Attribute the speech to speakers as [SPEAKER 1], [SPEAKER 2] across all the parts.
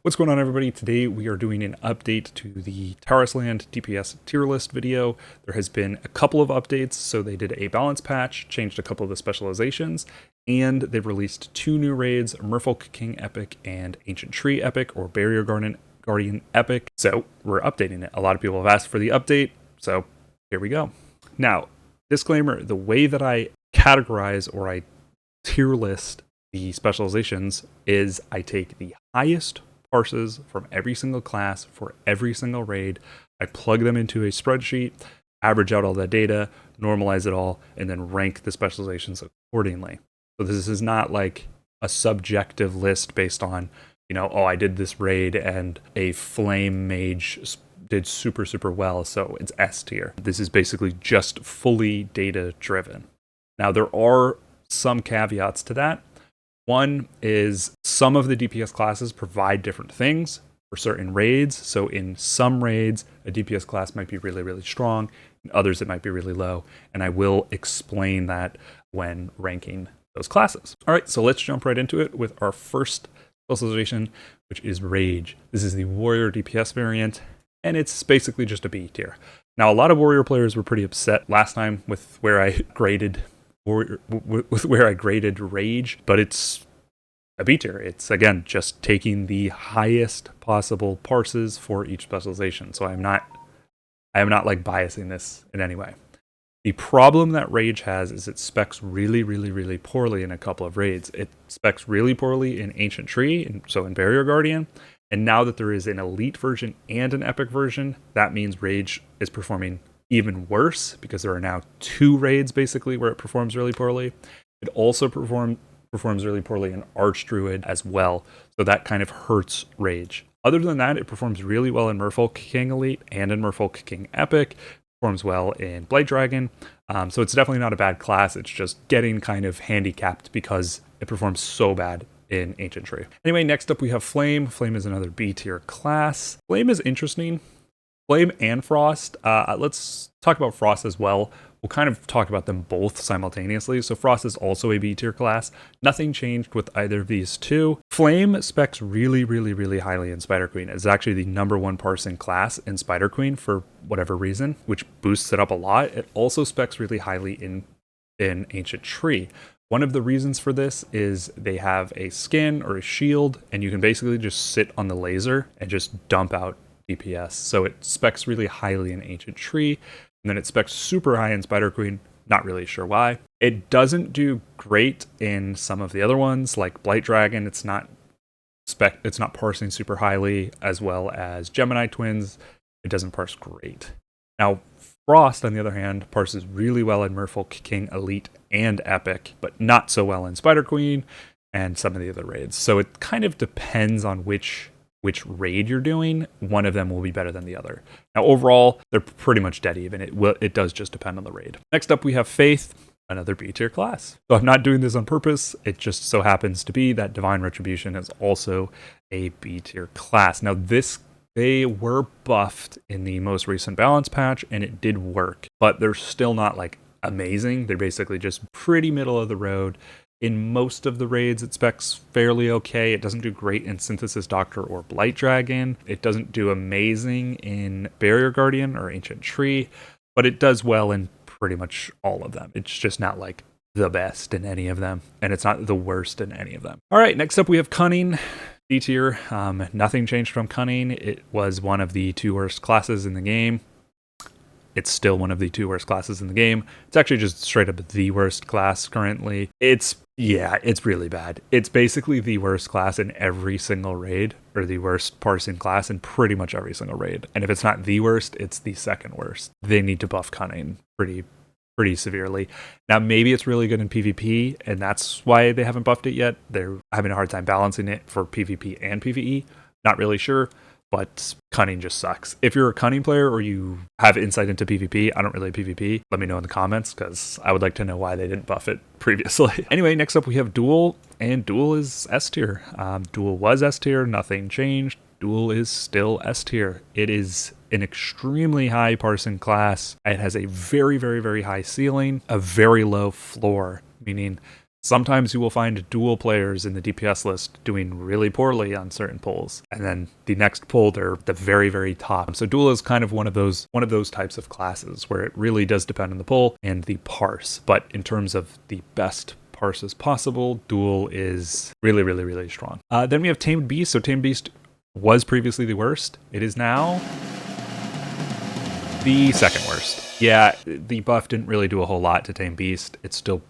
[SPEAKER 1] What's going on, everybody? Today we are doing an update to the Land DPS tier list video. There has been a couple of updates, so they did a balance patch, changed a couple of the specializations, and they've released two new raids, Merfolk King Epic and Ancient Tree Epic, or Barrier Guardian Epic. So we're updating it. A lot of people have asked for the update, so here we go. Now, disclaimer, the way that I categorize or I tier list the specializations is I take the highest parses from every single class for every single raid. I plug them into a spreadsheet, average out all that data, normalize it all, and then rank the specializations accordingly. So this is not like a subjective list based on, oh, I did this raid and a flame mage did super well, so it's S tier. This is basically just fully data driven. Now, there are some caveats to that. One is some of the DPS classes provide different things for certain raids. So in some raids, a DPS class might be really strong. In others, it might be really low. And I will explain that when ranking those classes. All right, so let's jump right into it with our first specialization, which is Rage. This is the Warrior DPS variant, and it's basically just a B tier. Now, a lot of Warrior players were pretty upset last time with where I graded Rage, but it's a B tier. It's, again, just taking the highest possible parses for each specialization. So I am not like biasing this in any way. The problem that Rage has is it specs really poorly in a couple of raids. It specs really poorly in Ancient Tree, so in Barrier Guardian. And now that there is an Elite version and an Epic version, that means Rage is performing even worse because there are now two raids basically where it performs really poorly. It also performs really poorly in Archdruid as well, so that kind of hurts Rage. Other than that, it performs really well in Merfolk King Elite and in Merfolk King Epic. Performs well in Blight Dragon, so it's definitely not a bad class. It's just getting kind of handicapped because it performs so bad in Ancient Tree. Anyway, next up we have Flame. Flame is another B tier class. Flame is interesting. Flame and Frost. Let's talk about Frost as well. We'll kind of talk about them both simultaneously. So Frost is also a B tier class. Nothing changed with either of these two. Flame specs really highly in Spider Queen. It's actually the #1 parsing class in Spider Queen for whatever reason, which boosts it up a lot. It also specs really highly in Ancient Tree. One of the reasons for this is they have a skin or a shield, and you can basically just sit on the laser and just dump out DPS. So it specs really highly in Ancient Tree, and then it specs super high in Spider Queen. Not really sure why. It doesn't do great in some of the other ones, like Blight Dragon. It's not parsing super highly, as well as Gemini Twins. It doesn't parse great. Now, Frost, on the other hand, parses really well in Merfolk King Elite and Epic, but not so well in Spider Queen and some of the other raids. So it kind of depends on which raid you're doing. One of them will be better than the other. Now, overall, they're pretty much dead even. It does just depend on the raid. Next up, we have Faith, another B tier class. So I'm not doing this on purpose. It just so happens to be that Divine Retribution is also a B tier class. Now, they were buffed in the most recent balance patch, and it did work, but they're still not like amazing. They're basically just pretty middle of the road. In most of the raids, it specs fairly okay. It doesn't do great in Synthesis Doctor or Blight Dragon. It doesn't do amazing in Barrier Guardian or Ancient Tree, but it does well in pretty much all of them. It's just not like the best in any of them, and it's not the worst in any of them. All right, next up we have Cunning. D tier. Nothing changed from Cunning. It was one of the two worst classes in the game. It's still one of the two worst classes in the game. It's actually just straight up the worst class currently. It's really bad. It's basically the worst class in every single raid, or the worst parsing class in pretty much every single raid. And if it's not the worst, it's the second worst. They need to buff Cunning pretty severely. Now, maybe it's really good in PvP, and that's why they haven't buffed it yet. They're having a hard time balancing it for PvP and PvE. Not really sure, but Cunning just sucks. If you're a Cunning player or you have insight into PvP, I don't really PvP, let me know in the comments, because I would like to know why they didn't buff it previously. Anyway, next up we have Duel, and Duel is S tier. Duel was S tier, nothing changed. Duel is still S tier. It is an extremely high parsing class. It has a very high ceiling, a very low floor, meaning Sometimes you will find dual players in the DPS list doing really poorly on certain pulls, and then the next pull they're the very, very top. So duel is kind of one of those types of classes where it really does depend on the pull and the parse. But in terms of the best parses possible, duel is really, really, really strong. Then we have Tamed Beast. So Tamed Beast was previously the worst. It is now the second worst. Yeah, the buff didn't really do a whole lot to Tamed Beast. It still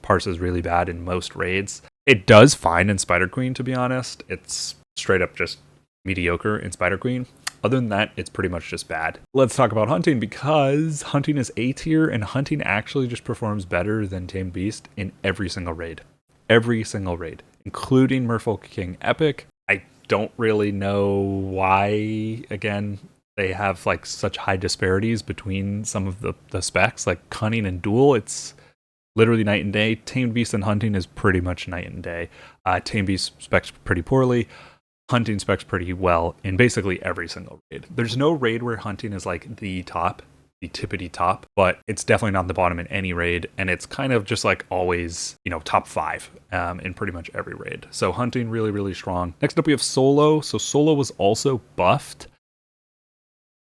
[SPEAKER 1] parses really bad in most raids. It does fine in Spider Queen, to be honest. It's straight up just mediocre in Spider Queen. Other than that, it's pretty much just bad. Let's talk about hunting, because hunting is A tier, and hunting actually just performs better than Tamed Beast in every single raid. Every single raid, including Merfolk King Epic. I don't really know why, again, they have like such high disparities between some of the specs, like cunning and duel. It's literally night and day. Tamed Beast and hunting is pretty much night and day. Tamed Beast specs pretty poorly. Hunting specs pretty well in basically every single raid. There's no raid where hunting is like the top, the tippity top, but it's definitely not the bottom in any raid, and it's kind of just like always, you know, top 5 in pretty much every raid. So hunting really, really strong. Next up we have solo. So solo was also buffed.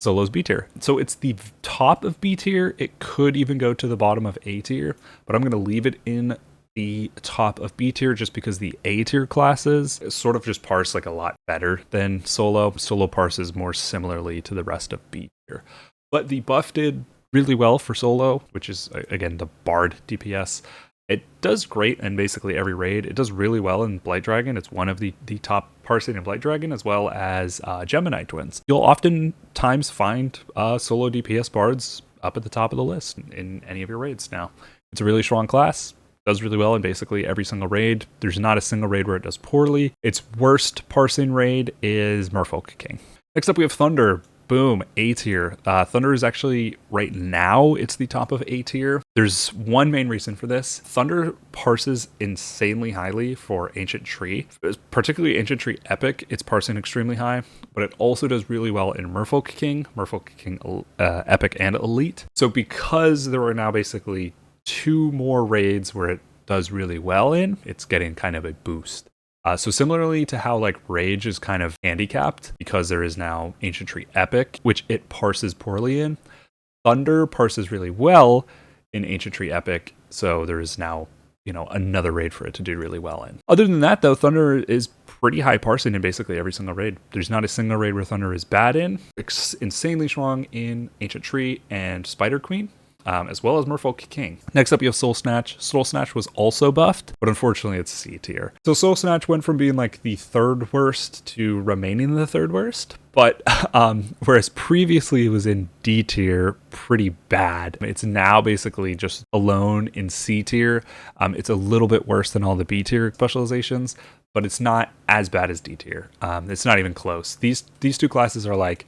[SPEAKER 1] Solo's B tier. So it's the top of B tier. It could even go to the bottom of A tier, but I'm going to leave it in the top of B tier just because the A tier classes sort of just parse like a lot better than solo. Solo parses more similarly to the rest of B tier. But the buff did really well for solo, which is, again, the Bard DPS. It does great in basically every raid. It does really well in Blight Dragon. It's one of the top parsing in Blight Dragon, as well as Gemini Twins. You'll oftentimes find solo DPS bards up at the top of the list in any of your raids now. It's a really strong class. Does really well in basically every single raid. There's not a single raid where it does poorly. Its worst parsing raid is Merfolk King. Next up we have Thunder. Boom, A tier. Thunder is actually, right now, it's the top of A tier. There's one main reason for this. Thunder parses insanely highly for Ancient Tree. Particularly Ancient Tree Epic, it's parsing extremely high, but it also does really well in Merfolk King Epic and Elite. So because there are now basically 2 more raids where it does really well in, it's getting kind of a boost. So similarly to how like Rage is kind of handicapped because there is now Ancient Tree Epic, which it parses poorly in, Thunder parses really well in Ancient Tree Epic, so there is now, you know, another raid for it to do really well in. Other than that, though, Thunder is pretty high parsing in basically every single raid. There's not a single raid where Thunder is bad in. It's insanely strong in Ancient Tree and Spider Queen. As well as Merfolk King. Next up, you have Soul Snatch. Soul Snatch was also buffed, but unfortunately it's C tier. So Soul Snatch went from being like the 3rd worst to remaining the 3rd worst, but whereas previously it was in D tier, pretty bad. It's now basically just alone in C tier. It's a little bit worse than all the B tier specializations, but it's not as bad as D tier. It's not even close. These 2 classes are like,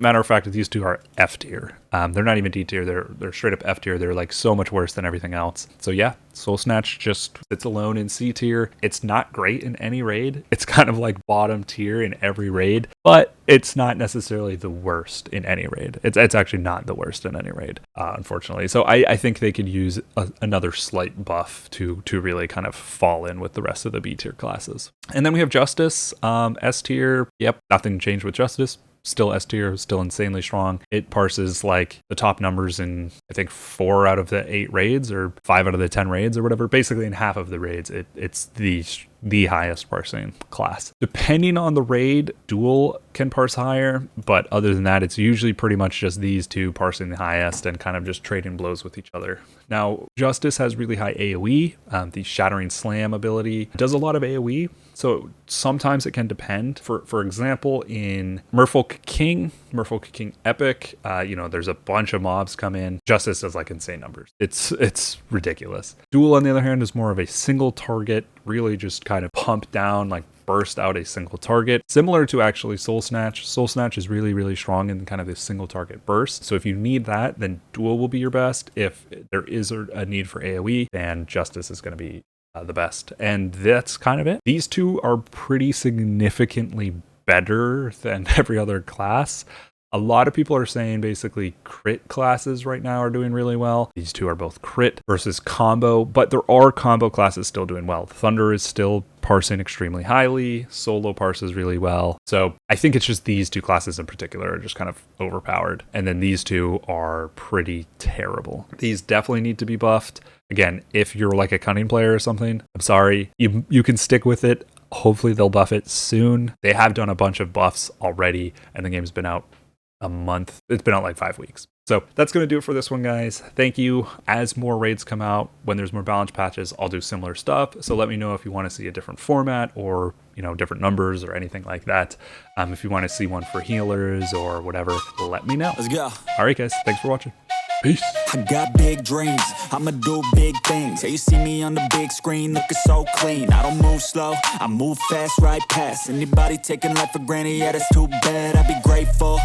[SPEAKER 1] matter of fact, these 2 are F tier. They're not even D tier. They're straight up F tier. They're like so much worse than everything else. So yeah, Soul Snatch just sits alone in C tier. It's not great in any raid. It's kind of like bottom tier in every raid, but it's not necessarily the worst in any raid. It's actually not the worst in any raid, unfortunately. So I think they could use another slight buff to really kind of fall in with the rest of the B tier classes. And then we have Justice, S tier. Yep, nothing changed with Justice. Still S tier, still insanely strong. It parses like the top numbers in, I think, 4 out of the 8 raids or 5 out of the 10 raids or whatever. Basically in half of the raids, it's the highest parsing class. Depending on the raid, Duel can parse higher, but other than that, it's usually pretty much just these 2 parsing the highest and kind of just trading blows with each other. Now, Justice has really high AoE. The Shattering Slam ability does a lot of AoE, so sometimes it can depend. For example, in Merfolk King Epic, there's a bunch of mobs come in. Justice does like insane numbers. It's ridiculous. Duel, on the other hand, is more of a single target, really just kind of pump down, like burst out a single target, similar to actually Soul Snatch. Soul Snatch is really, really strong in kind of this single target burst. So if you need that, then Duel will be your best. If there is a need for AoE, then Justice is going to be the best. And that's kind of it. These 2 are pretty significantly better than every other class. A lot of people are saying basically crit classes right now are doing really well. These two are both crit versus combo, but there are combo classes still doing well. Thunder is still parsing extremely highly. Solo parses really well. So I think it's just these two classes in particular are just kind of overpowered. And then these two are pretty terrible. These definitely need to be buffed. Again, if you're like a cunning player or something, I'm sorry, you can stick with it. Hopefully they'll buff it soon. They have done a bunch of buffs already, and the game's been out a month. It's been out like 5 weeks. So that's going to do it for this one, guys. Thank you. As more raids come out, when there's more balance patches, I'll do similar stuff. So let me know if you want to see a different format or, you know, different numbers or anything like that. If you want to see one for healers or whatever, let me know.
[SPEAKER 2] Let's go.
[SPEAKER 1] All right, guys. Thanks for watching. Peace.
[SPEAKER 2] I got big dreams, I'ma do big things. Yeah, you see me on the big screen, looking so clean. I don't move slow, I move fast, right past anybody taking life for granted. Yeah, that's too bad, I'd be grateful.